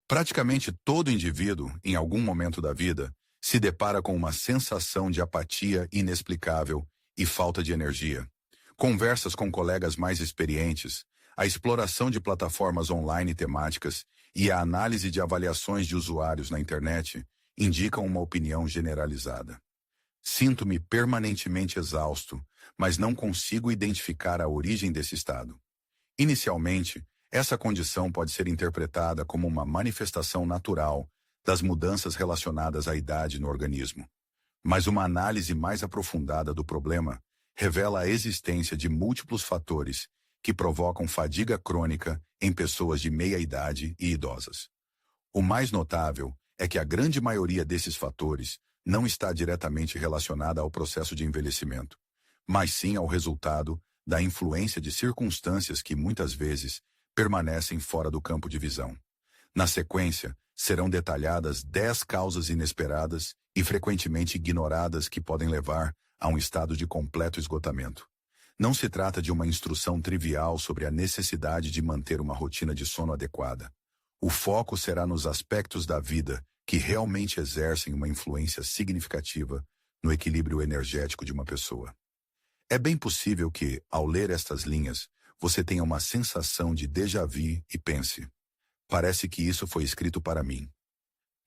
Praticamente todo indivíduo, em algum momento da vida, se depara com uma sensação de apatia inexplicável e falta de energia. Conversas com colegas mais experientes, a exploração de plataformas online temáticas e a análise de avaliações de usuários na internet indicam uma opinião generalizada. Sinto-me permanentemente exausto, mas não consigo identificar a origem desse estado. Inicialmente, essa condição pode ser interpretada como uma manifestação natural das mudanças relacionadas à idade no organismo. Mas uma análise mais aprofundada do problema revela a existência de múltiplos fatores que provocam fadiga crônica em pessoas de meia idade e idosas. O mais notável é que a grande maioria desses fatores não está diretamente relacionada ao processo de envelhecimento, mas sim ao resultado da influência de circunstâncias que muitas vezes permanecem fora do campo de visão. Na sequência, serão detalhadas 10 causas inesperadas e frequentemente ignoradas que podem levar a um estado de completo esgotamento. Não se trata de uma instrução trivial sobre a necessidade de manter uma rotina de sono adequada. O foco será nos aspectos da vida que realmente exercem uma influência significativa no equilíbrio energético de uma pessoa. É bem possível que, ao ler estas linhas, você tenha uma sensação de déjà vu e pense: parece que isso foi escrito para mim.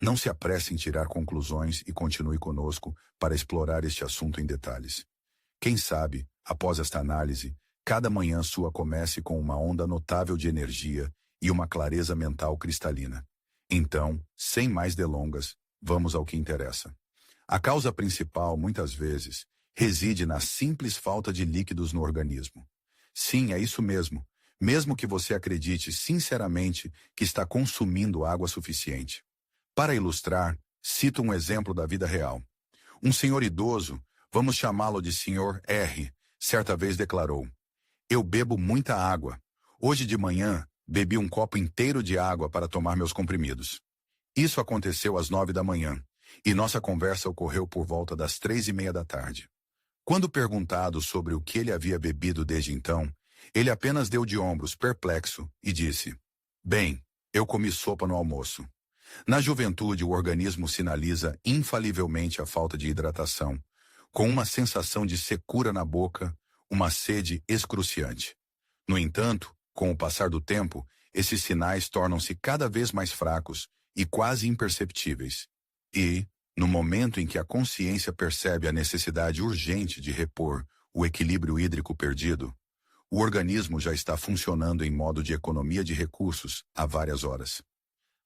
Não se apresse em tirar conclusões e continue conosco para explorar este assunto em detalhes. Quem sabe, após esta análise, cada manhã sua comece com uma onda notável de energia e uma clareza mental cristalina. Então, sem mais delongas, vamos ao que interessa. A causa principal, muitas vezes, reside na simples falta de líquidos no organismo. Sim, é isso mesmo. Mesmo que você acredite sinceramente que está consumindo água suficiente. Para ilustrar, cito um exemplo da vida real. Um senhor idoso, vamos chamá-lo de Sr. R., certa vez declarou: "Eu bebo muita água. Hoje de manhã, bebi um copo inteiro de água para tomar meus comprimidos." Isso aconteceu às 9 da manhã, e nossa conversa ocorreu por volta das 3:30 da tarde. Quando perguntado sobre o que ele havia bebido desde então, ele apenas deu de ombros, perplexo, e disse: "Bem, eu comi sopa no almoço." Na juventude, o organismo sinaliza infalivelmente a falta de hidratação, com uma sensação de secura na boca, uma sede excruciante. No entanto, com o passar do tempo, esses sinais tornam-se cada vez mais fracos e quase imperceptíveis. E, no momento em que a consciência percebe a necessidade urgente de repor o equilíbrio hídrico perdido, o organismo já está funcionando em modo de economia de recursos há várias horas.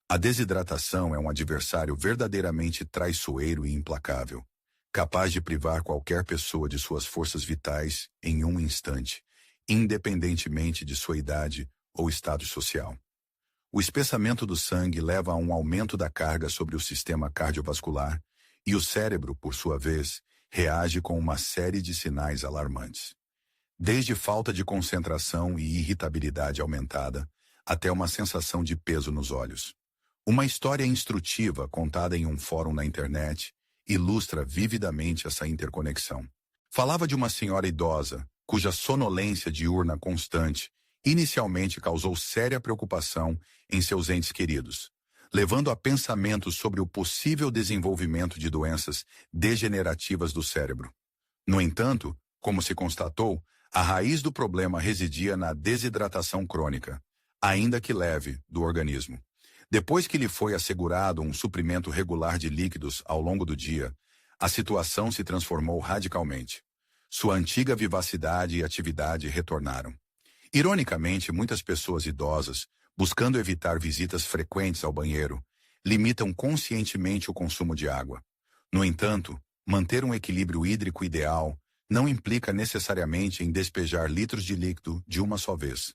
A desidratação é um adversário verdadeiramente traiçoeiro e implacável, capaz de privar qualquer pessoa de suas forças vitais em um instante, independentemente de sua idade ou status social. O espessamento do sangue leva a um aumento da carga sobre o sistema cardiovascular e o cérebro, por sua vez, reage com uma série de sinais alarmantes. Desde falta de concentração e irritabilidade aumentada, até uma sensação de peso nos olhos. Uma história instrutiva contada em um fórum na internet ilustra vividamente essa interconexão. Falava de uma senhora idosa, cuja sonolência diurna constante inicialmente causou séria preocupação em seus entes queridos, levando a pensamentos sobre o possível desenvolvimento de doenças degenerativas do cérebro. No entanto, como se constatou, a raiz do problema residia na desidratação crônica, ainda que leve, do organismo. Depois que lhe foi assegurado um suprimento regular de líquidos ao longo do dia, a situação se transformou radicalmente. Sua antiga vivacidade e atividade retornaram. Ironicamente, muitas pessoas idosas, buscando evitar visitas frequentes ao banheiro, limitam conscientemente o consumo de água. No entanto, manter um equilíbrio hídrico ideal não implica necessariamente em despejar litros de líquido de uma só vez.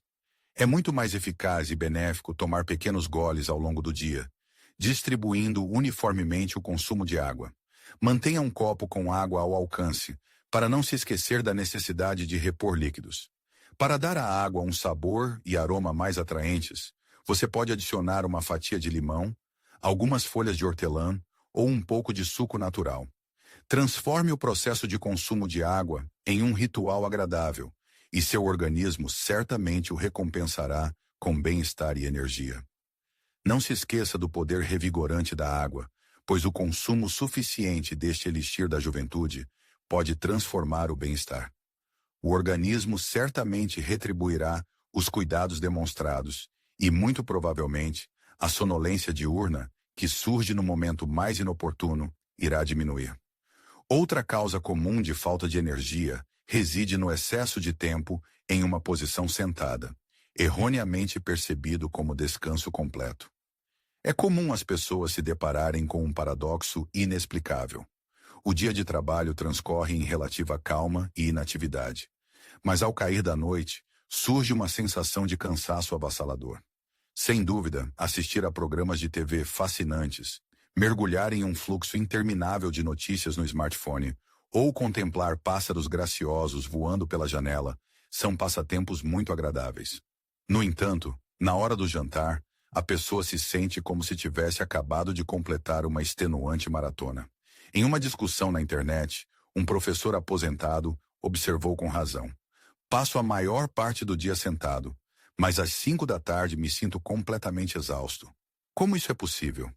É muito mais eficaz e benéfico tomar pequenos goles ao longo do dia, distribuindo uniformemente o consumo de água. Mantenha um copo com água ao alcance, para não se esquecer da necessidade de repor líquidos. Para dar à água um sabor e aroma mais atraentes, você pode adicionar uma fatia de limão, algumas folhas de hortelã ou um pouco de suco natural. Transforme o processo de consumo de água em um ritual agradável, e seu organismo certamente o recompensará com bem-estar e energia. Não se esqueça do poder revigorante da água, pois o consumo suficiente deste elixir da juventude pode transformar o bem-estar. O organismo certamente retribuirá os cuidados demonstrados e, muito provavelmente, a sonolência diurna, que surge no momento mais inoportuno, irá diminuir. Outra causa comum de falta de energia reside no excesso de tempo em uma posição sentada, erroneamente percebido como descanso completo. É comum as pessoas se depararem com um paradoxo inexplicável. O dia de trabalho transcorre em relativa calma e inatividade, mas ao cair da noite, surge uma sensação de cansaço avassalador. Sem dúvida, assistir a programas de TV fascinantes, mergulhar em um fluxo interminável de notícias no smartphone ou contemplar pássaros graciosos voando pela janela são passatempos muito agradáveis. No entanto, na hora do jantar, a pessoa se sente como se tivesse acabado de completar uma extenuante maratona. Em uma discussão na internet, um professor aposentado observou com razão: "Passo a maior parte do dia sentado, mas às 5 da tarde me sinto completamente exausto. Como isso é possível?"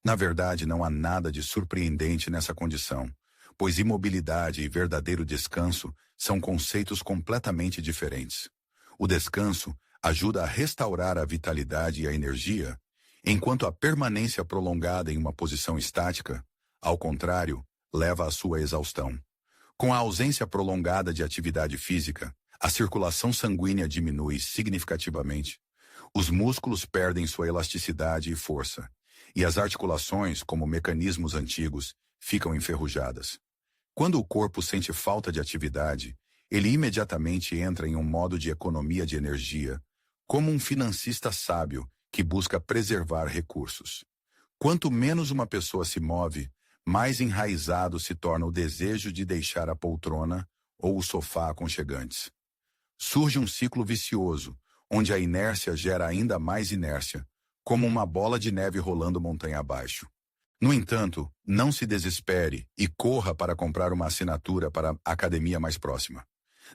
Na verdade, não há nada de surpreendente nessa condição, pois imobilidade e verdadeiro descanso são conceitos completamente diferentes. O descanso ajuda a restaurar a vitalidade e a energia, enquanto a permanência prolongada em uma posição estática, ao contrário, leva à sua exaustão. Com a ausência prolongada de atividade física, a circulação sanguínea diminui significativamente, os músculos perdem sua elasticidade e força, e as articulações, como mecanismos antigos, ficam enferrujadas. Quando o corpo sente falta de atividade, ele imediatamente entra em um modo de economia de energia, como um financista sábio que busca preservar recursos. Quanto menos uma pessoa se move, mais enraizado se torna o desejo de deixar a poltrona ou o sofá aconchegantes. Surge um ciclo vicioso, onde a inércia gera ainda mais inércia, como uma bola de neve rolando montanha abaixo. No entanto, não se desespere e corra para comprar uma assinatura para a academia mais próxima.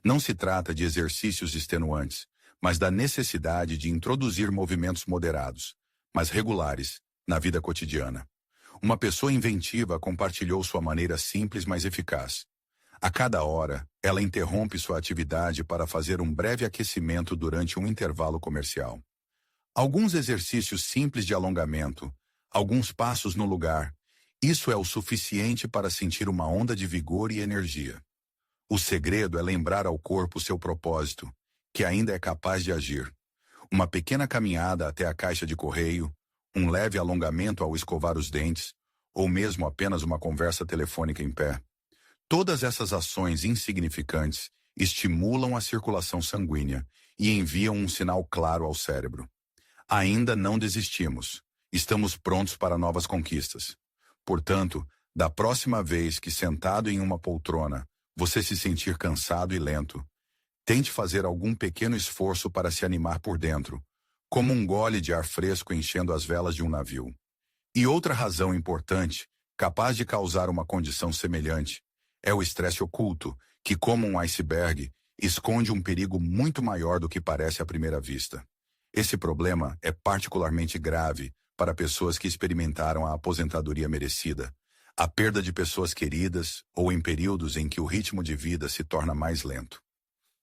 Não se trata de exercícios extenuantes, mas da necessidade de introduzir movimentos moderados, mas regulares, na vida cotidiana. Uma pessoa inventiva compartilhou sua maneira simples, mas eficaz. A cada hora, ela interrompe sua atividade para fazer um breve aquecimento durante um intervalo comercial. Alguns exercícios simples de alongamento, alguns passos no lugar, isso é o suficiente para sentir uma onda de vigor e energia. O segredo é lembrar ao corpo seu propósito, que ainda é capaz de agir. Uma pequena caminhada até a caixa de correio, um leve alongamento ao escovar os dentes, ou mesmo apenas uma conversa telefônica em pé. Todas essas ações insignificantes estimulam a circulação sanguínea e enviam um sinal claro ao cérebro. Ainda não desistimos. Estamos prontos para novas conquistas. Portanto, da próxima vez que sentado em uma poltrona, você se sentir cansado e lento, tente fazer algum pequeno esforço para se animar por dentro, como um gole de ar fresco enchendo as velas de um navio. E outra razão importante, capaz de causar uma condição semelhante, é o estresse oculto, que, como um iceberg, esconde um perigo muito maior do que parece à primeira vista. Esse problema é particularmente grave para pessoas que experimentaram a aposentadoria merecida, a perda de pessoas queridas ou em períodos em que o ritmo de vida se torna mais lento.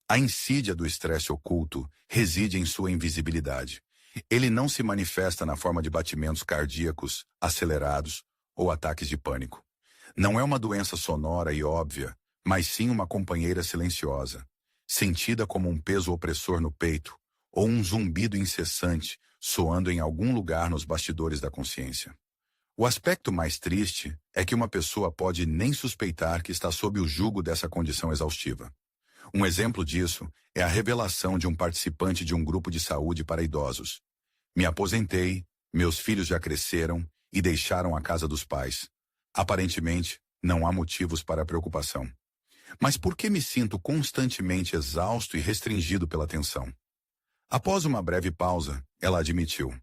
A insídia do estresse oculto reside em sua invisibilidade. Ele não se manifesta na forma de batimentos cardíacos acelerados ou ataques de pânico. Não é uma doença sonora e óbvia, mas sim uma companheira silenciosa, sentida como um peso opressor no peito ou um zumbido incessante soando em algum lugar nos bastidores da consciência. O aspecto mais triste é que uma pessoa pode nem suspeitar que está sob o jugo dessa condição exaustiva. Um exemplo disso é a revelação de um participante de um grupo de saúde para idosos. "Me aposentei, meus filhos já cresceram e deixaram a casa dos pais. Aparentemente, não há motivos para preocupação. Mas por que me sinto constantemente exausto e restringido pela tensão?" Após uma breve pausa, ela admitiu: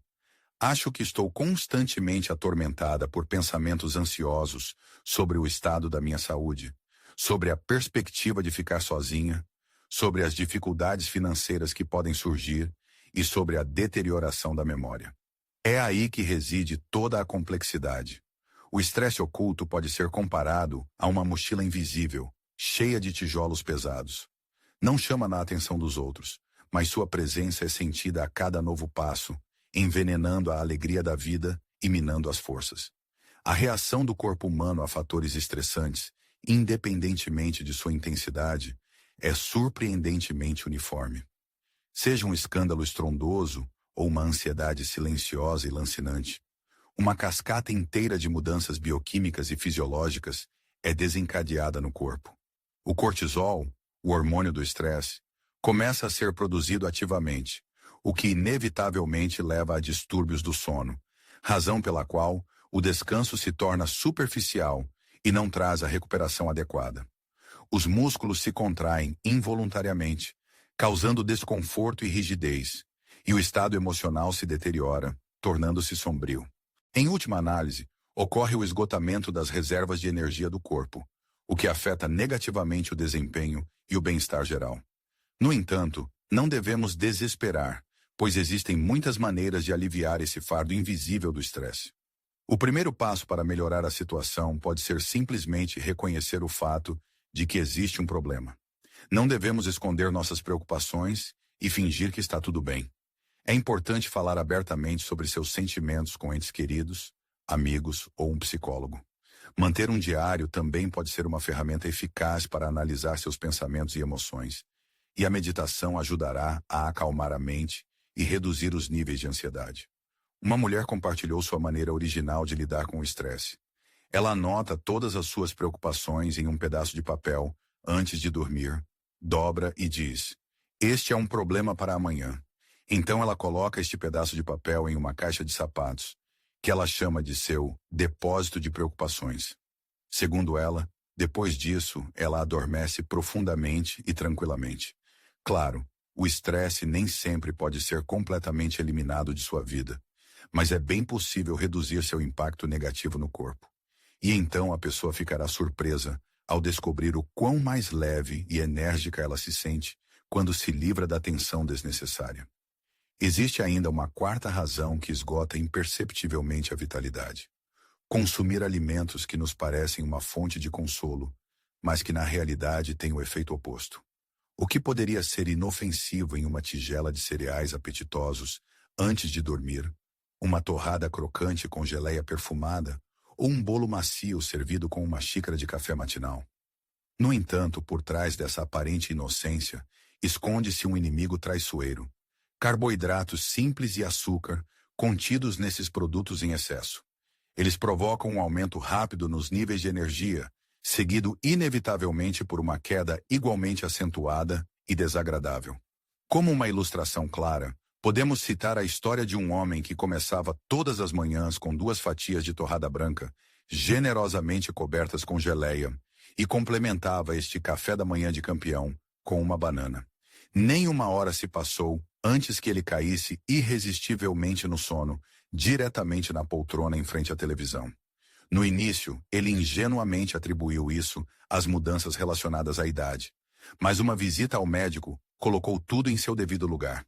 "Acho que estou constantemente atormentada por pensamentos ansiosos sobre o estado da minha saúde, sobre a perspectiva de ficar sozinha, sobre as dificuldades financeiras que podem surgir e sobre a deterioração da memória." É aí que reside toda a complexidade. O estresse oculto pode ser comparado a uma mochila invisível, cheia de tijolos pesados. Não chama na atenção dos outros, mas sua presença é sentida a cada novo passo, envenenando a alegria da vida e minando as forças. A reação do corpo humano a fatores estressantes, independentemente de sua intensidade, é surpreendentemente uniforme. Seja um escândalo estrondoso ou uma ansiedade silenciosa e lancinante, uma cascata inteira de mudanças bioquímicas e fisiológicas é desencadeada no corpo. O cortisol, o hormônio do estresse, começa a ser produzido ativamente, o que inevitavelmente leva a distúrbios do sono, razão pela qual o descanso se torna superficial e não traz a recuperação adequada. Os músculos se contraem involuntariamente, causando desconforto e rigidez, e o estado emocional se deteriora, tornando-se sombrio. Em última análise, ocorre o esgotamento das reservas de energia do corpo, o que afeta negativamente o desempenho e o bem-estar geral. No entanto, não devemos desesperar, pois existem muitas maneiras de aliviar esse fardo invisível do estresse. O primeiro passo para melhorar a situação pode ser simplesmente reconhecer o fato de que existe um problema. Não devemos esconder nossas preocupações e fingir que está tudo bem. É importante falar abertamente sobre seus sentimentos com entes queridos, amigos ou um psicólogo. Manter um diário também pode ser uma ferramenta eficaz para analisar seus pensamentos e emoções, e a meditação ajudará a acalmar a mente e reduzir os níveis de ansiedade. Uma mulher compartilhou sua maneira original de lidar com o estresse. Ela anota todas as suas preocupações em um pedaço de papel antes de dormir, dobra e diz: "Este é um problema para amanhã." Então ela coloca este pedaço de papel em uma caixa de sapatos, que ela chama de seu depósito de preocupações. Segundo ela, depois disso, ela adormece profundamente e tranquilamente. Claro, o estresse nem sempre pode ser completamente eliminado de sua vida, mas é bem possível reduzir seu impacto negativo no corpo. E então a pessoa ficará surpresa ao descobrir o quão mais leve e enérgica ela se sente quando se livra da tensão desnecessária. Existe ainda uma quarta razão que esgota imperceptivelmente a vitalidade. Consumir alimentos que nos parecem uma fonte de consolo, mas que na realidade têm o efeito oposto. O que poderia ser inofensivo em uma tigela de cereais apetitosos antes de dormir, uma torrada crocante com geleia perfumada ou um bolo macio servido com uma xícara de café matinal. No entanto, por trás dessa aparente inocência, esconde-se um inimigo traiçoeiro. Carboidratos simples e açúcar contidos nesses produtos em excesso. Eles provocam um aumento rápido nos níveis de energia, seguido inevitavelmente por uma queda igualmente acentuada e desagradável. Como uma ilustração clara, podemos citar a história de um homem que começava todas as manhãs com 2 fatias de torrada branca, generosamente cobertas com geleia, e complementava este café da manhã de campeão com uma banana. Nem uma hora se passou antes que ele caísse irresistivelmente no sono, diretamente na poltrona em frente à televisão. No início, ele ingenuamente atribuiu isso às mudanças relacionadas à idade. Mas uma visita ao médico colocou tudo em seu devido lugar.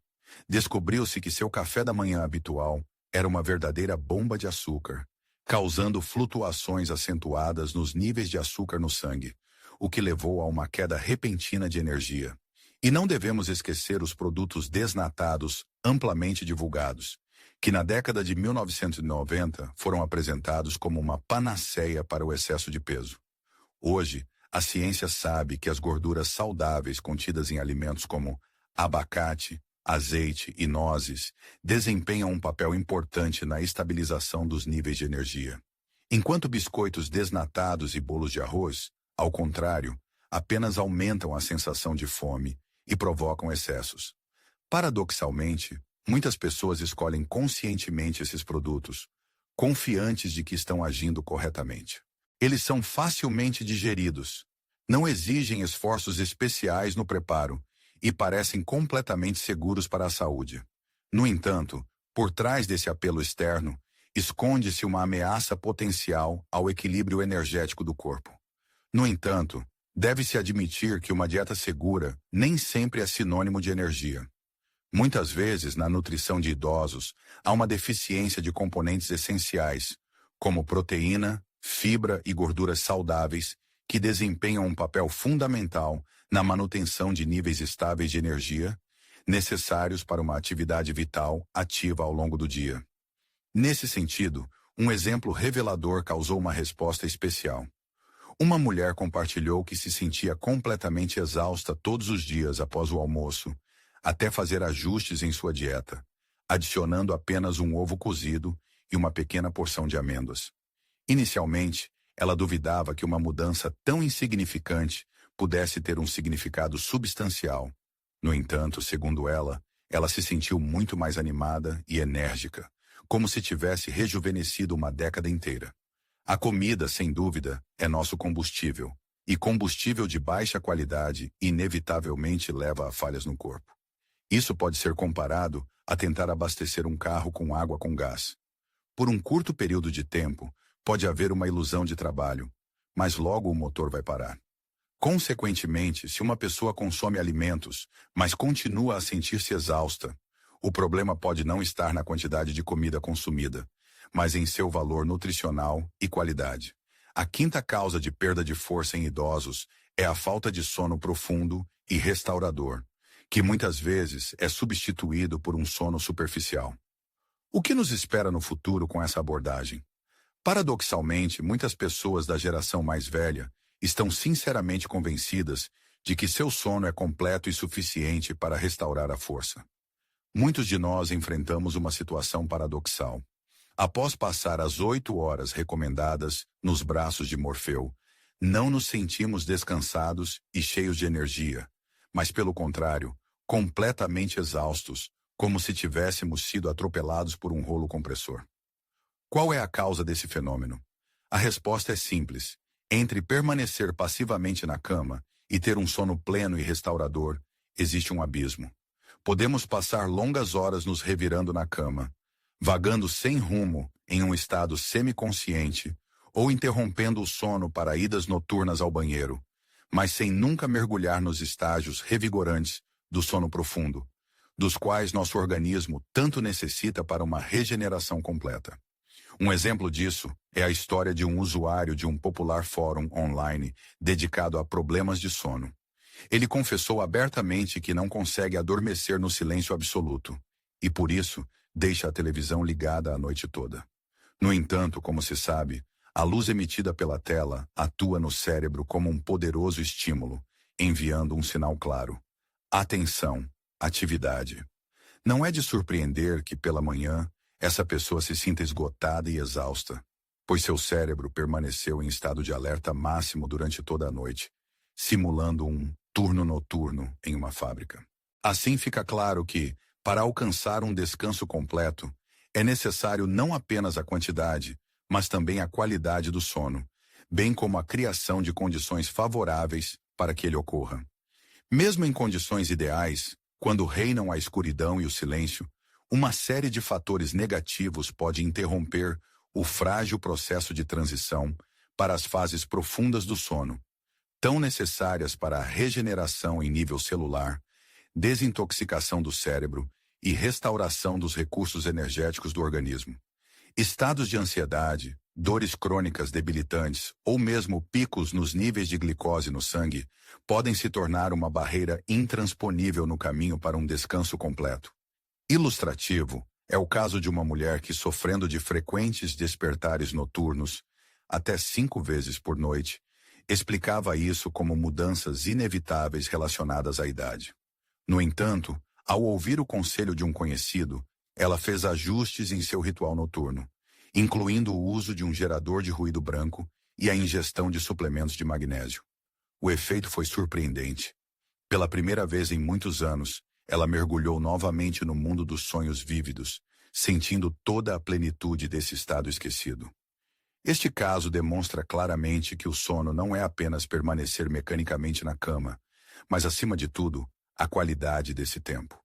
Descobriu-se que seu café da manhã habitual era uma verdadeira bomba de açúcar, causando flutuações acentuadas nos níveis de açúcar no sangue, o que levou a uma queda repentina de energia. E não devemos esquecer os produtos desnatados amplamente divulgados, que na década de 1990 foram apresentados como uma panaceia para o excesso de peso. Hoje, a ciência sabe que as gorduras saudáveis contidas em alimentos como abacate, azeite e nozes desempenham um papel importante na estabilização dos níveis de energia. Enquanto biscoitos desnatados e bolos de arroz, ao contrário, apenas aumentam a sensação de fome e provocam excessos. Paradoxalmente, muitas pessoas escolhem conscientemente esses produtos, confiantes de que estão agindo corretamente. Eles são facilmente digeridos, não exigem esforços especiais no preparo e parecem completamente seguros para a saúde. No entanto, por trás desse apelo externo, esconde-se uma ameaça potencial ao equilíbrio energético do corpo. No entanto, deve-se admitir que uma dieta segura nem sempre é sinônimo de energia. Muitas vezes, na nutrição de idosos, há uma deficiência de componentes essenciais, como proteína, fibra e gorduras saudáveis, que desempenham um papel fundamental na manutenção de níveis estáveis de energia, necessários para uma atividade vital ativa ao longo do dia. Nesse sentido, um exemplo revelador causou uma resposta especial. Uma mulher compartilhou que se sentia completamente exausta todos os dias após o almoço, até fazer ajustes em sua dieta, adicionando apenas um ovo cozido e uma pequena porção de amêndoas. Inicialmente, ela duvidava que uma mudança tão insignificante pudesse ter um significado substancial. No entanto, segundo ela se sentiu muito mais animada e enérgica, como se tivesse rejuvenescido uma década inteira. A comida, sem dúvida, é nosso combustível, e combustível de baixa qualidade inevitavelmente leva a falhas no corpo. Isso pode ser comparado a tentar abastecer um carro com água com gás. Por um curto período de tempo, pode haver uma ilusão de trabalho, mas logo o motor vai parar. Consequentemente, se uma pessoa consome alimentos, mas continua a sentir-se exausta, o problema pode não estar na quantidade de comida consumida, mas em seu valor nutricional e qualidade. A quinta causa de perda de força em idosos é a falta de sono profundo e restaurador, que muitas vezes é substituído por um sono superficial. O que nos espera no futuro com essa abordagem? Paradoxalmente, muitas pessoas da geração mais velha estão sinceramente convencidas de que seu sono é completo e suficiente para restaurar a força. Muitos de nós enfrentamos uma situação paradoxal. Após passar as 8 horas recomendadas nos braços de Morfeu, não nos sentimos descansados e cheios de energia, mas pelo contrário, completamente exaustos, como se tivéssemos sido atropelados por um rolo compressor. Qual é a causa desse fenômeno? A resposta é simples. Entre permanecer passivamente na cama e ter um sono pleno e restaurador, existe um abismo. Podemos passar longas horas nos revirando na cama, vagando sem rumo em um estado semiconsciente ou interrompendo o sono para idas noturnas ao banheiro, mas sem nunca mergulhar nos estágios revigorantes do sono profundo, dos quais nosso organismo tanto necessita para uma regeneração completa. Um exemplo disso é a história de um usuário de um popular fórum online dedicado a problemas de sono. Ele confessou abertamente que não consegue adormecer no silêncio absoluto, e por isso deixa a televisão ligada a noite toda. No entanto, como se sabe, a luz emitida pela tela atua no cérebro como um poderoso estímulo, enviando um sinal claro. Atenção, atividade. Não é de surpreender que, pela manhã, essa pessoa se sinta esgotada e exausta, pois seu cérebro permaneceu em estado de alerta máximo durante toda a noite, simulando um turno noturno em uma fábrica. Assim fica claro que, para alcançar um descanso completo, é necessário não apenas a quantidade, mas também a qualidade do sono, bem como a criação de condições favoráveis para que ele ocorra. Mesmo em condições ideais, quando reinam a escuridão e o silêncio, uma série de fatores negativos pode interromper o frágil processo de transição para as fases profundas do sono, tão necessárias para a regeneração em nível celular, desintoxicação do cérebro e restauração dos recursos energéticos do organismo. Estados de ansiedade, dores crônicas debilitantes ou mesmo picos nos níveis de glicose no sangue podem se tornar uma barreira intransponível no caminho para um descanso completo. Ilustrativo é o caso de uma mulher que, sofrendo de frequentes despertares noturnos, até 5 vezes por noite, explicava isso como mudanças inevitáveis relacionadas à idade. No entanto, ao ouvir o conselho de um conhecido, ela fez ajustes em seu ritual noturno, incluindo o uso de um gerador de ruído branco e a ingestão de suplementos de magnésio. O efeito foi surpreendente. Pela primeira vez em muitos anos, ela mergulhou novamente no mundo dos sonhos vívidos, sentindo toda a plenitude desse estado esquecido. Este caso demonstra claramente que o sono não é apenas permanecer mecanicamente na cama, mas, acima de tudo, a qualidade desse tempo.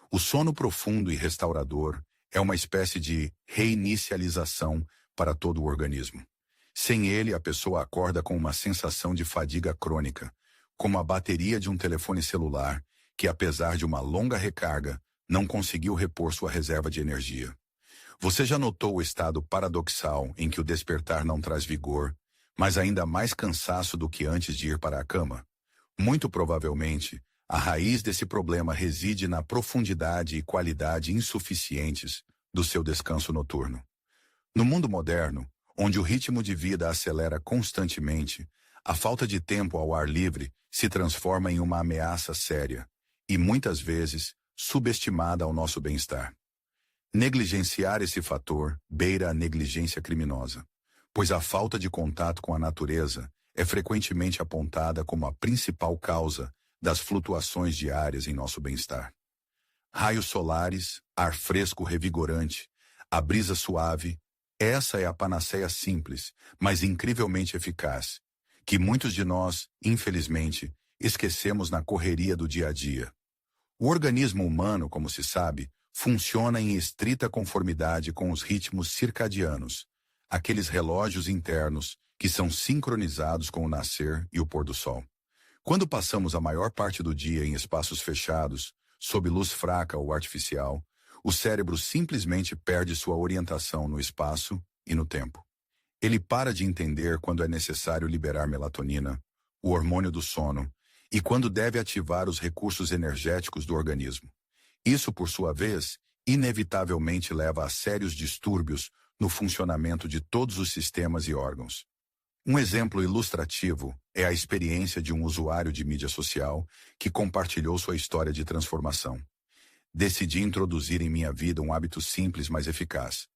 O sono profundo e restaurador é uma espécie de reinicialização para todo o organismo. Sem ele, a pessoa acorda com uma sensação de fadiga crônica, como a bateria de um telefone celular, que, apesar de uma longa recarga, não conseguiu repor sua reserva de energia. Você já notou o estado paradoxal em que o despertar não traz vigor, mas ainda mais cansaço do que antes de ir para a cama? Muito provavelmente, a raiz desse problema reside na profundidade e qualidade insuficientes do seu descanso noturno. No mundo moderno, onde o ritmo de vida acelera constantemente, a falta de tempo ao ar livre se transforma em uma ameaça séria e, muitas vezes, subestimada ao nosso bem-estar. Negligenciar esse fator beira a negligência criminosa, pois a falta de contato com a natureza é frequentemente apontada como a principal causa das flutuações diárias em nosso bem-estar. Raios solares, ar fresco revigorante, a brisa suave, essa é a panaceia simples, mas incrivelmente eficaz, que muitos de nós, infelizmente, esquecemos na correria do dia a dia. O organismo humano, como se sabe, funciona em estrita conformidade com os ritmos circadianos, aqueles relógios internos que são sincronizados com o nascer e o pôr do sol. Quando passamos a maior parte do dia em espaços fechados, sob luz fraca ou artificial, o cérebro simplesmente perde sua orientação no espaço e no tempo. Ele para de entender quando é necessário liberar melatonina, o hormônio do sono, e quando deve ativar os recursos energéticos do organismo. Isso, por sua vez, inevitavelmente leva a sérios distúrbios no funcionamento de todos os sistemas e órgãos. Um exemplo ilustrativo é a experiência de um usuário de mídia social que compartilhou sua história de transformação. Decidi introduzir em minha vida um hábito simples, mas eficaz.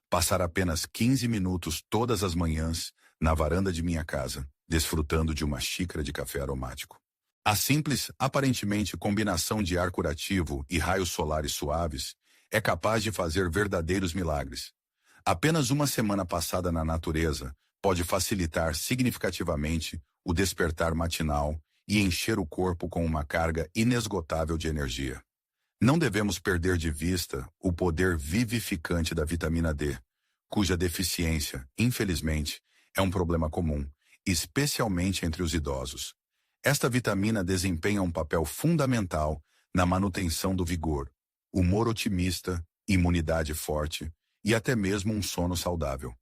Passar apenas 15 minutos todas as manhãs na varanda de minha casa, desfrutando de uma xícara de café aromático. A simples, aparentemente combinação de ar curativo e raios solares suaves é capaz de fazer verdadeiros milagres. Apenas uma semana passada na natureza pode facilitar significativamente o despertar matinal e encher o corpo com uma carga inesgotável de energia. Não devemos perder de vista o poder vivificante da vitamina D, cuja deficiência, infelizmente, é um problema comum, especialmente entre os idosos. Esta vitamina desempenha um papel fundamental na manutenção do vigor, humor otimista, imunidade forte e até mesmo um sono saudável.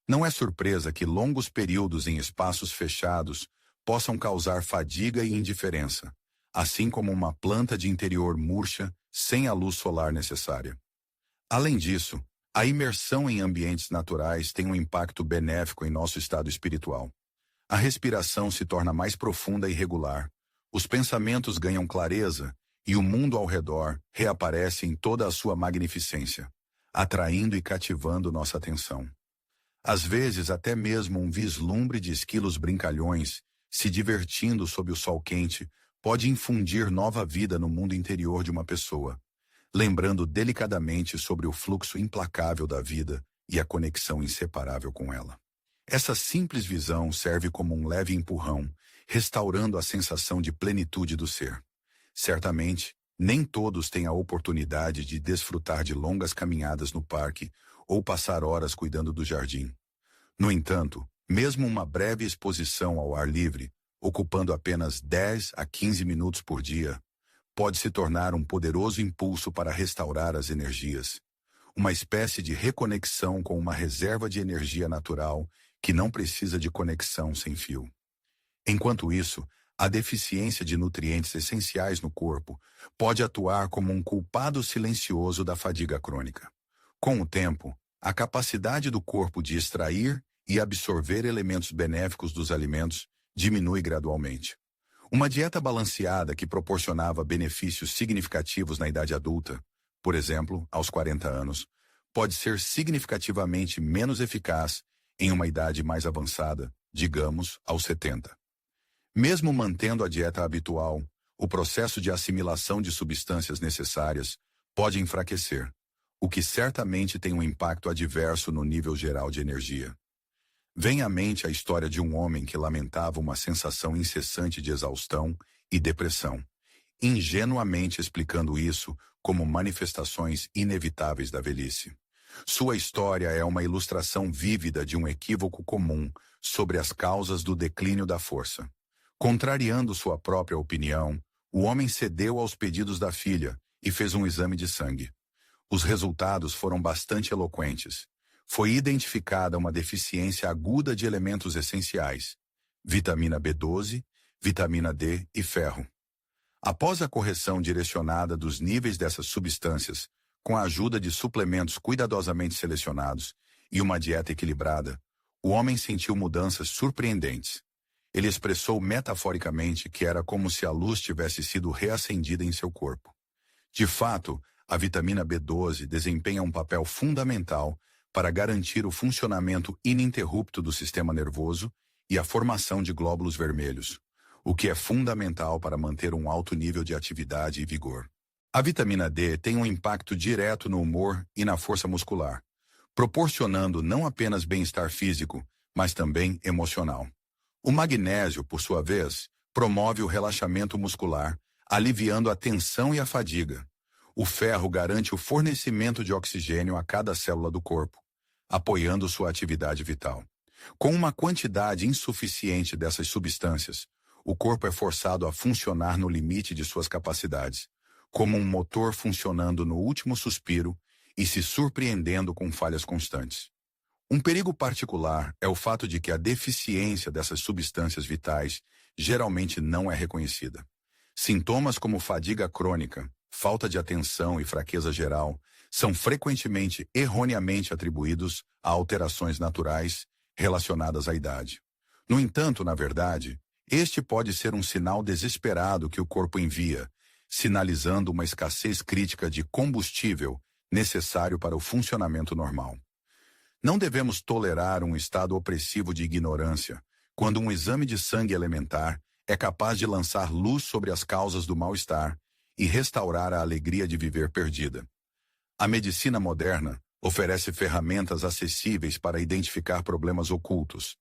Não é surpresa que longos períodos em espaços fechados possam causar fadiga e indiferença, assim como uma planta de interior murcha sem a luz solar necessária. Além disso, a imersão em ambientes naturais tem um impacto benéfico em nosso estado espiritual. A respiração se torna mais profunda e regular, os pensamentos ganham clareza e o mundo ao redor reaparece em toda a sua magnificência, atraindo e cativando nossa atenção. Às vezes, até mesmo um vislumbre de esquilos brincalhões, se divertindo sob o sol quente, pode infundir nova vida no mundo interior de uma pessoa, lembrando delicadamente sobre o fluxo implacável da vida e a conexão inseparável com ela. Essa simples visão serve como um leve empurrão, restaurando a sensação de plenitude do ser. Certamente, nem todos têm a oportunidade de desfrutar de longas caminhadas no parque ou passar horas cuidando do jardim. No entanto, mesmo uma breve exposição ao ar livre, ocupando apenas 10 a 15 minutos por dia, pode se tornar um poderoso impulso para restaurar as energias. Uma espécie de reconexão com uma reserva de energia natural que não precisa de conexão sem fio. Enquanto isso, a deficiência de nutrientes essenciais no corpo pode atuar como um culpado silencioso da fadiga crônica. Com o tempo, a capacidade do corpo de extrair e absorver elementos benéficos dos alimentos diminui gradualmente. Uma dieta balanceada que proporcionava benefícios significativos na idade adulta, por exemplo, aos 40 anos, pode ser significativamente menos eficaz em uma idade mais avançada, digamos, aos 70. Mesmo mantendo a dieta habitual, o processo de assimilação de substâncias necessárias pode enfraquecer, o que certamente tem um impacto adverso no nível geral de energia. Vem à mente a história de um homem que lamentava uma sensação incessante de exaustão e depressão, ingenuamente explicando isso como manifestações inevitáveis da velhice. Sua história é uma ilustração vívida de um equívoco comum sobre as causas do declínio da força. Contrariando sua própria opinião, o homem cedeu aos pedidos da filha e fez um exame de sangue. Os resultados foram bastante eloquentes. Foi identificada uma deficiência aguda de elementos essenciais: vitamina B12, vitamina D e ferro. Após a correção direcionada dos níveis dessas substâncias, com a ajuda de suplementos cuidadosamente selecionados e uma dieta equilibrada, o homem sentiu mudanças surpreendentes. Ele expressou metaforicamente que era como se a luz tivesse sido reacendida em seu corpo. De fato, a vitamina B12 desempenha um papel fundamental para garantir o funcionamento ininterrupto do sistema nervoso e a formação de glóbulos vermelhos, o que é fundamental para manter um alto nível de atividade e vigor. A vitamina D tem um impacto direto no humor e na força muscular, proporcionando não apenas bem-estar físico, mas também emocional. O magnésio, por sua vez, promove o relaxamento muscular, aliviando a tensão e a fadiga. O ferro garante o fornecimento de oxigênio a cada célula do corpo, apoiando sua atividade vital. Com uma quantidade insuficiente dessas substâncias, o corpo é forçado a funcionar no limite de suas capacidades, como um motor funcionando no último suspiro e se surpreendendo com falhas constantes. Um perigo particular é o fato de que a deficiência dessas substâncias vitais geralmente não é reconhecida. Sintomas como fadiga crônica, falta de atenção e fraqueza geral são frequentemente erroneamente atribuídos a alterações naturais relacionadas à idade. No entanto, na verdade, este pode ser um sinal desesperado que o corpo envia, sinalizando uma escassez crítica de combustível necessário para o funcionamento normal. Não devemos tolerar um estado opressivo de ignorância, quando um exame de sangue elementar é capaz de lançar luz sobre as causas do mal-estar e restaurar a alegria de viver perdida. A medicina moderna oferece ferramentas acessíveis para identificar problemas ocultos,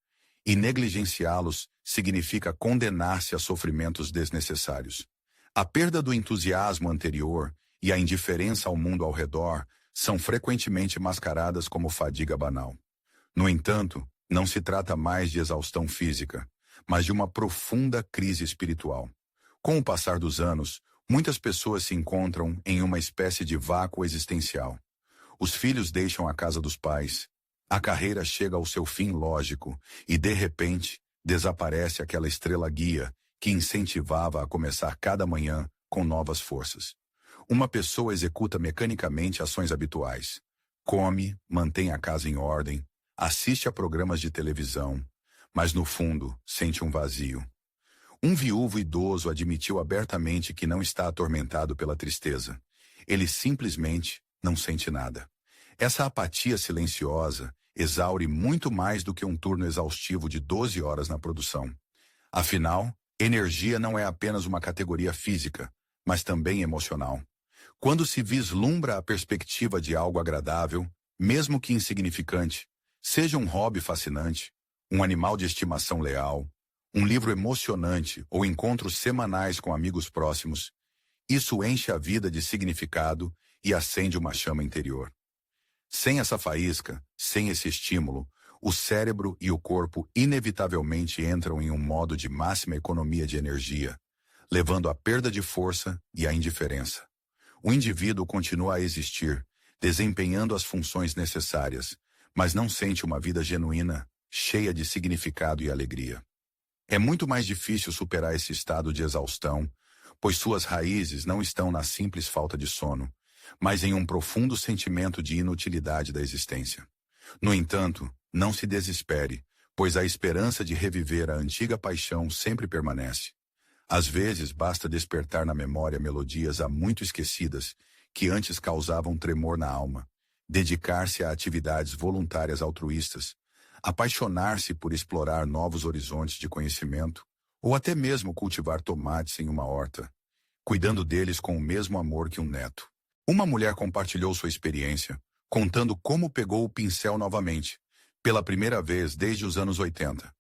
e negligenciá-los significa condenar-se a sofrimentos desnecessários. A perda do entusiasmo anterior e a indiferença ao mundo ao redor são frequentemente mascaradas como fadiga banal. No entanto, não se trata mais de exaustão física, mas de uma profunda crise espiritual. Com o passar dos anos, muitas pessoas se encontram em uma espécie de vácuo existencial. Os filhos deixam a casa dos pais, a carreira chega ao seu fim lógico e, de repente, desaparece aquela estrela guia que incentivava a começar cada manhã com novas forças. Uma pessoa executa mecanicamente ações habituais. Come, mantém a casa em ordem, assiste a programas de televisão, mas no fundo sente um vazio. Um viúvo idoso admitiu abertamente que não está atormentado pela tristeza. Ele simplesmente não sente nada. Essa apatia silenciosa exaure muito mais do que um turno exaustivo de 12 horas na produção. Afinal, energia não é apenas uma categoria física, mas também emocional. Quando se vislumbra a perspectiva de algo agradável, mesmo que insignificante, seja um hobby fascinante, um animal de estimação leal, um livro emocionante ou encontros semanais com amigos próximos, isso enche a vida de significado e acende uma chama interior. Sem essa faísca, sem esse estímulo, o cérebro e o corpo inevitavelmente entram em um modo de máxima economia de energia, levando à perda de força e à indiferença. O indivíduo continua a existir, desempenhando as funções necessárias, mas não sente uma vida genuína, cheia de significado e alegria. É muito mais difícil superar esse estado de exaustão, pois suas raízes não estão na simples falta de sono, mas em um profundo sentimento de inutilidade da existência. No entanto, não se desespere, pois a esperança de reviver a antiga paixão sempre permanece. Às vezes, basta despertar na memória melodias há muito esquecidas, que antes causavam tremor na alma, dedicar-se a atividades voluntárias altruístas, apaixonar-se por explorar novos horizontes de conhecimento, ou até mesmo cultivar tomates em uma horta, cuidando deles com o mesmo amor que um neto. Uma mulher compartilhou sua experiência, contando como pegou o pincel novamente, pela primeira vez desde os anos 80.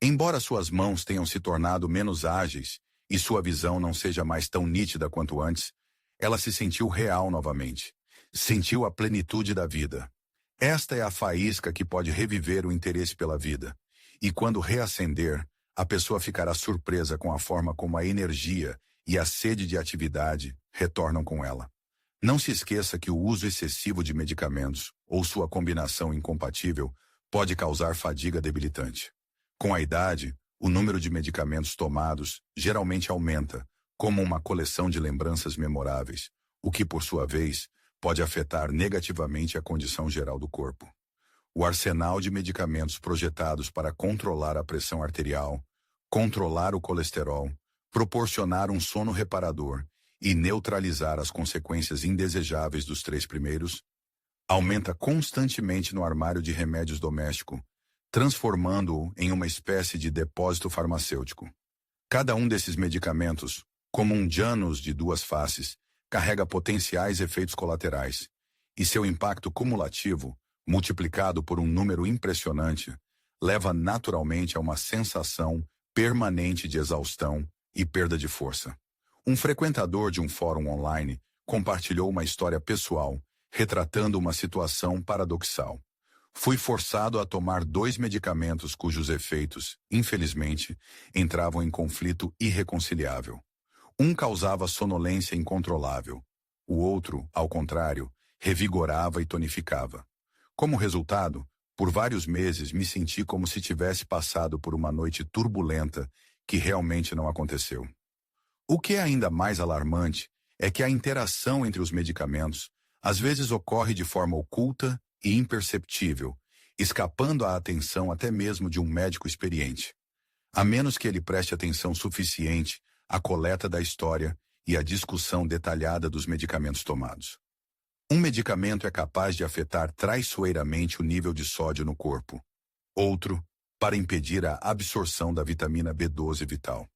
Embora suas mãos tenham se tornado menos ágeis e sua visão não seja mais tão nítida quanto antes, ela se sentiu real novamente. Sentiu a plenitude da vida. Esta é a faísca que pode reviver o interesse pela vida. E quando reacender, a pessoa ficará surpresa com a forma como a energia e a sede de atividade retornam com ela. Não se esqueça que o uso excessivo de medicamentos ou sua combinação incompatível pode causar fadiga debilitante. Com a idade, o número de medicamentos tomados geralmente aumenta, como uma coleção de lembranças memoráveis, o que, por sua vez, pode afetar negativamente a condição geral do corpo. O arsenal de medicamentos projetados para controlar a pressão arterial, controlar o colesterol, proporcionar um sono reparador e neutralizar as consequências indesejáveis dos três primeiros, aumenta constantemente no armário de remédios doméstico, transformando-o em uma espécie de depósito farmacêutico. Cada um desses medicamentos, como um Janus de duas faces, carrega potenciais efeitos colaterais, e seu impacto cumulativo, multiplicado por um número impressionante, leva naturalmente a uma sensação permanente de exaustão e perda de força. Um frequentador de um fórum online compartilhou uma história pessoal, retratando uma situação paradoxal. Fui forçado a tomar 2 medicamentos cujos efeitos, infelizmente, entravam em conflito irreconciliável. Um causava sonolência incontrolável. O outro, ao contrário, revigorava e tonificava. Como resultado, por vários meses me senti como se tivesse passado por uma noite turbulenta que realmente não aconteceu. O que é ainda mais alarmante é que a interação entre os medicamentos às vezes ocorre de forma oculta e imperceptível, escapando à atenção até mesmo de um médico experiente. A menos que ele preste atenção suficiente à coleta da história e à discussão detalhada dos medicamentos tomados. Um medicamento é capaz de afetar traiçoeiramente o nível de sódio no corpo. Outro, para impedir a absorção da vitamina B12 vital.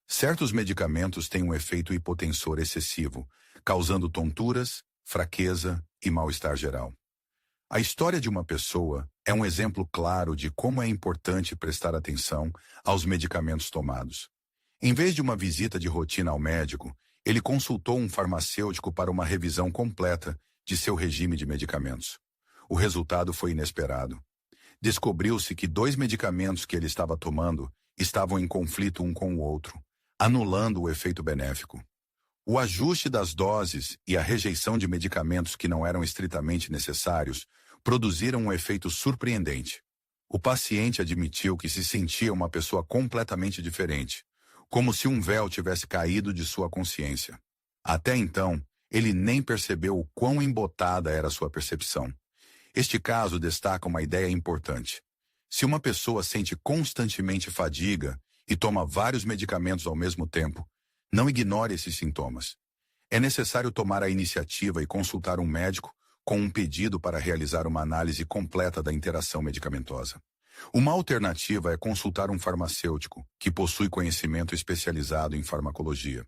Certos medicamentos têm um efeito hipotensor excessivo, causando tonturas, fraqueza e mal-estar geral. A história de uma pessoa é um exemplo claro de como é importante prestar atenção aos medicamentos tomados. Em vez de uma visita de rotina ao médico, ele consultou um farmacêutico para uma revisão completa de seu regime de medicamentos. O resultado foi inesperado. Descobriu-se que 2 medicamentos que ele estava tomando estavam em conflito um com o outro, anulando o efeito benéfico. O ajuste das doses e a rejeição de medicamentos que não eram estritamente necessários produziram um efeito surpreendente. O paciente admitiu que se sentia uma pessoa completamente diferente, como se um véu tivesse caído de sua consciência. Até então, ele nem percebeu o quão embotada era sua percepção. Este caso destaca uma ideia importante. Se uma pessoa sente constantemente fadiga e toma vários medicamentos ao mesmo tempo, não ignore esses sintomas. É necessário tomar a iniciativa e consultar um médico com um pedido para realizar uma análise completa da interação medicamentosa. Uma alternativa é consultar um farmacêutico, que possui conhecimento especializado em farmacologia.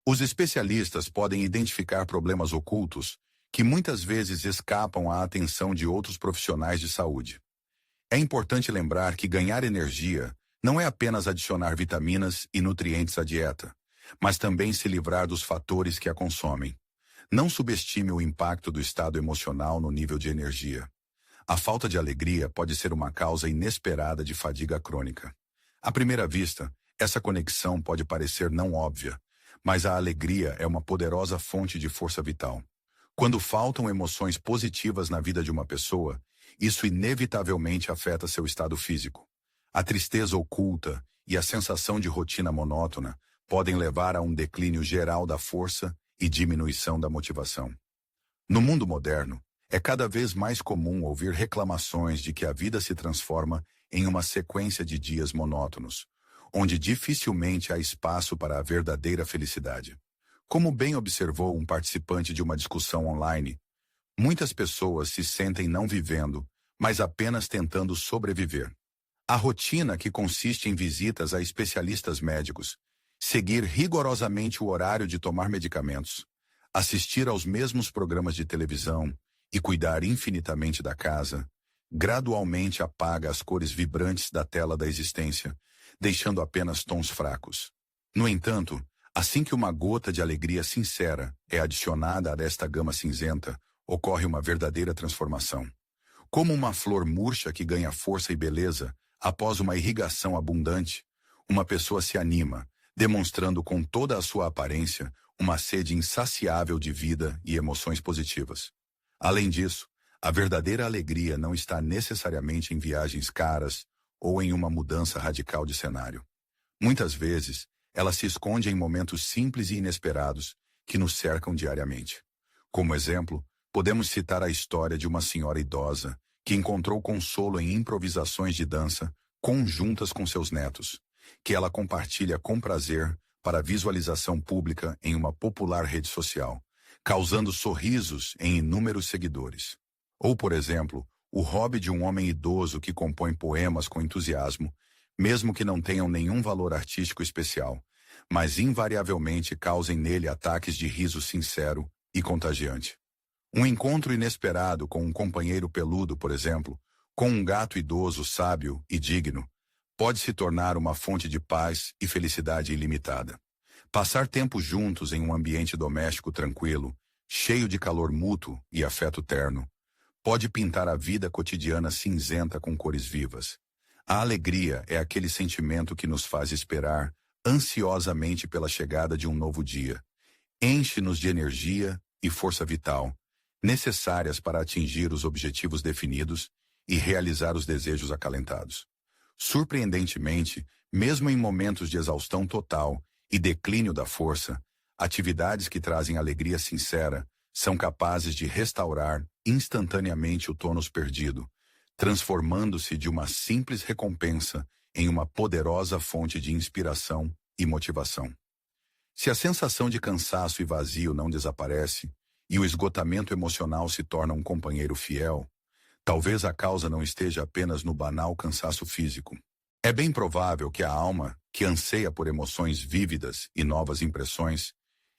Os especialistas podem identificar problemas ocultos que muitas vezes escapam à atenção de outros profissionais de saúde. É importante lembrar que ganhar energia não é apenas adicionar vitaminas e nutrientes à dieta, mas também se livrar dos fatores que a consomem. Não subestime o impacto do estado emocional no nível de energia. A falta de alegria pode ser uma causa inesperada de fadiga crônica. À primeira vista, essa conexão pode parecer não óbvia, mas a alegria é uma poderosa fonte de força vital. Quando faltam emoções positivas na vida de uma pessoa, isso inevitavelmente afeta seu estado físico. A tristeza oculta e a sensação de rotina monótona podem levar a um declínio geral da força e diminuição da motivação. No mundo moderno, é cada vez mais comum ouvir reclamações de que a vida se transforma em uma sequência de dias monótonos, onde dificilmente há espaço para a verdadeira felicidade. Como bem observou um participante de uma discussão online, muitas pessoas se sentem não vivendo, mas apenas tentando sobreviver. A rotina, que consiste em visitas a especialistas médicos, seguir rigorosamente o horário de tomar medicamentos, assistir aos mesmos programas de televisão e cuidar infinitamente da casa, gradualmente apaga as cores vibrantes da tela da existência, deixando apenas tons fracos. No entanto, assim que uma gota de alegria sincera é adicionada a esta gama cinzenta, ocorre uma verdadeira transformação. Como uma flor murcha que ganha força e beleza após uma irrigação abundante, uma pessoa se anima, demonstrando com toda a sua aparência uma sede insaciável de vida e emoções positivas. Além disso, a verdadeira alegria não está necessariamente em viagens caras ou em uma mudança radical de cenário. Muitas vezes, ela se esconde em momentos simples e inesperados que nos cercam diariamente. Como exemplo, podemos citar a história de uma senhora idosa que encontrou consolo em improvisações de dança conjuntas com seus netos, que ela compartilha com prazer para visualização pública em uma popular rede social, causando sorrisos em inúmeros seguidores. Ou, por exemplo, o hobby de um homem idoso que compõe poemas com entusiasmo, mesmo que não tenham nenhum valor artístico especial, mas invariavelmente causem nele ataques de riso sincero e contagiante. Um encontro inesperado com um companheiro peludo, por exemplo, com um gato idoso sábio e digno, pode se tornar uma fonte de paz e felicidade ilimitada. Passar tempo juntos em um ambiente doméstico tranquilo, cheio de calor mútuo e afeto terno, pode pintar a vida cotidiana cinzenta com cores vivas. A alegria é aquele sentimento que nos faz esperar ansiosamente pela chegada de um novo dia. Enche-nos de energia e força vital, necessárias para atingir os objetivos definidos e realizar os desejos acalentados. Surpreendentemente, mesmo em momentos de exaustão total e declínio da força, atividades que trazem alegria sincera são capazes de restaurar instantaneamente o tônus perdido, transformando-se de uma simples recompensa em uma poderosa fonte de inspiração e motivação. Se a sensação de cansaço e vazio não desaparece e o esgotamento emocional se torna um companheiro fiel, talvez a causa não esteja apenas no banal cansaço físico. É bem provável que a alma, que anseia por emoções vívidas e novas impressões,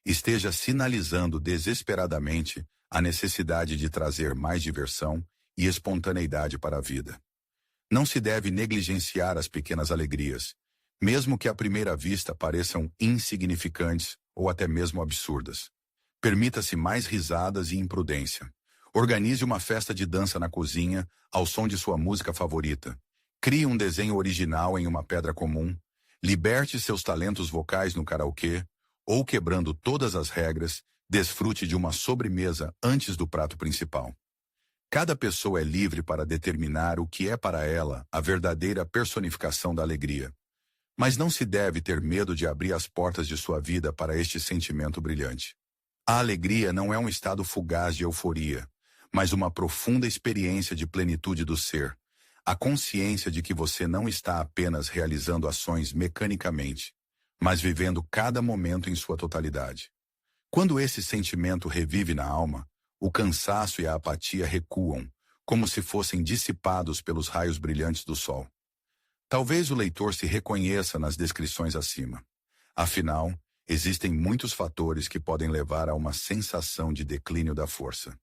esteja sinalizando desesperadamente a necessidade de trazer mais diversão e espontaneidade para a vida. Não se deve negligenciar as pequenas alegrias, mesmo que à primeira vista pareçam insignificantes ou até mesmo absurdas. Permita-se mais risadas e imprudência. Organize uma festa de dança na cozinha ao som de sua música favorita. Crie um desenho original em uma pedra comum. Liberte seus talentos vocais no karaokê ou, quebrando todas as regras, desfrute de uma sobremesa antes do prato principal. Cada pessoa é livre para determinar o que é para ela a verdadeira personificação da alegria. Mas não se deve ter medo de abrir as portas de sua vida para este sentimento brilhante. A alegria não é um estado fugaz de euforia, mas uma profunda experiência de plenitude do ser, a consciência de que você não está apenas realizando ações mecanicamente, mas vivendo cada momento em sua totalidade. Quando esse sentimento revive na alma, o cansaço e a apatia recuam, como se fossem dissipados pelos raios brilhantes do sol. Talvez o leitor se reconheça nas descrições acima. Afinal, existem muitos fatores que podem levar a uma sensação de declínio da força.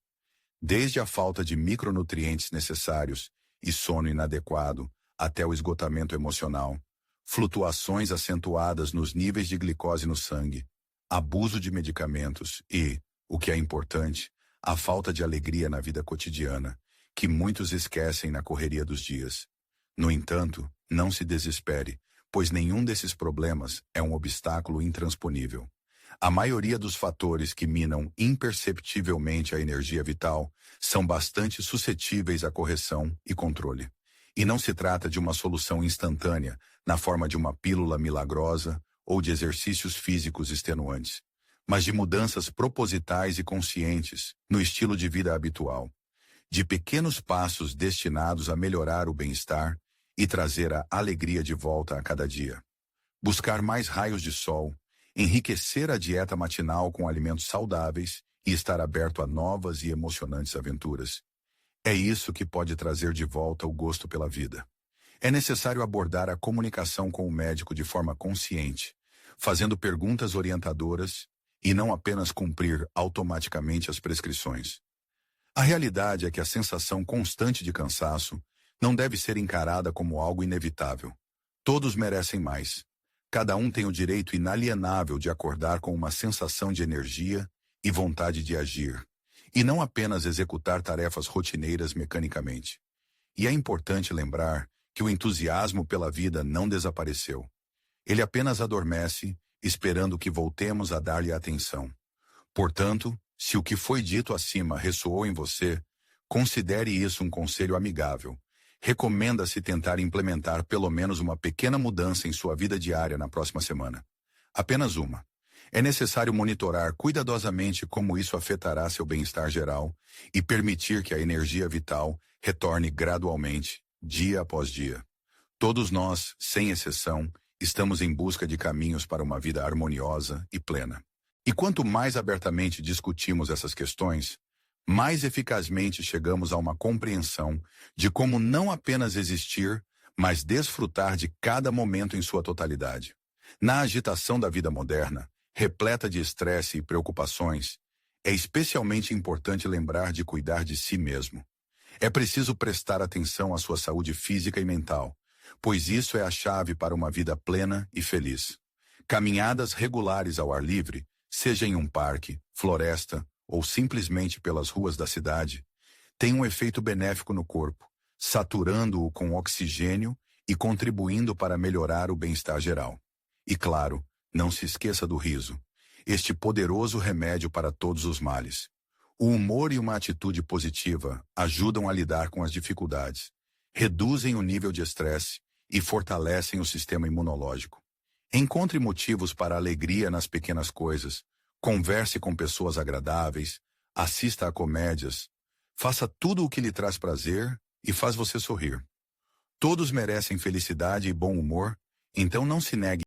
Desde a falta de micronutrientes necessários e sono inadequado, até o esgotamento emocional, flutuações acentuadas nos níveis de glicose no sangue, abuso de medicamentos e, o que é importante, a falta de alegria na vida cotidiana, que muitos esquecem na correria dos dias. No entanto, não se desespere, pois nenhum desses problemas é um obstáculo intransponível. A maioria dos fatores que minam imperceptivelmente a energia vital são bastante suscetíveis à correção e controle. E não se trata de uma solução instantânea, na forma de uma pílula milagrosa ou de exercícios físicos extenuantes, mas de mudanças propositais e conscientes no estilo de vida habitual, de pequenos passos destinados a melhorar o bem-estar e trazer a alegria de volta a cada dia. Buscar mais raios de sol, enriquecer a dieta matinal com alimentos saudáveis e estar aberto a novas e emocionantes aventuras. É isso que pode trazer de volta o gosto pela vida. É necessário abordar a comunicação com o médico de forma consciente, fazendo perguntas orientadoras e não apenas cumprir automaticamente as prescrições. A realidade é que a sensação constante de cansaço não deve ser encarada como algo inevitável. Todos merecem mais. Cada um tem o direito inalienável de acordar com uma sensação de energia e vontade de agir, e não apenas executar tarefas rotineiras mecanicamente. E é importante lembrar que o entusiasmo pela vida não desapareceu. Ele apenas adormece, esperando que voltemos a dar-lhe atenção. Portanto, se o que foi dito acima ressoou em você, considere isso um conselho amigável. Recomenda-se tentar implementar pelo menos uma pequena mudança em sua vida diária na próxima semana. Apenas uma. É necessário monitorar cuidadosamente como isso afetará seu bem-estar geral e permitir que a energia vital retorne gradualmente, dia após dia. Todos nós, sem exceção, estamos em busca de caminhos para uma vida harmoniosa e plena. E quanto mais abertamente discutimos essas questões, mais eficazmente chegamos a uma compreensão de como não apenas existir, mas desfrutar de cada momento em sua totalidade. Na agitação da vida moderna, repleta de estresse e preocupações, é especialmente importante lembrar de cuidar de si mesmo. É preciso prestar atenção à sua saúde física e mental, pois isso é a chave para uma vida plena e feliz. Caminhadas regulares ao ar livre, seja em um parque, floresta ou simplesmente pelas ruas da cidade, têm um efeito benéfico no corpo, saturando-o com oxigênio e contribuindo para melhorar o bem-estar geral. E claro, não se esqueça do riso, este poderoso remédio para todos os males. O humor e uma atitude positiva ajudam a lidar com as dificuldades, reduzem o nível de estresse e fortalecem o sistema imunológico. Encontre motivos para a alegria nas pequenas coisas, converse com pessoas agradáveis, assista a comédias, faça tudo o que lhe traz prazer e faz você sorrir. Todos merecem felicidade e bom humor, então não se negue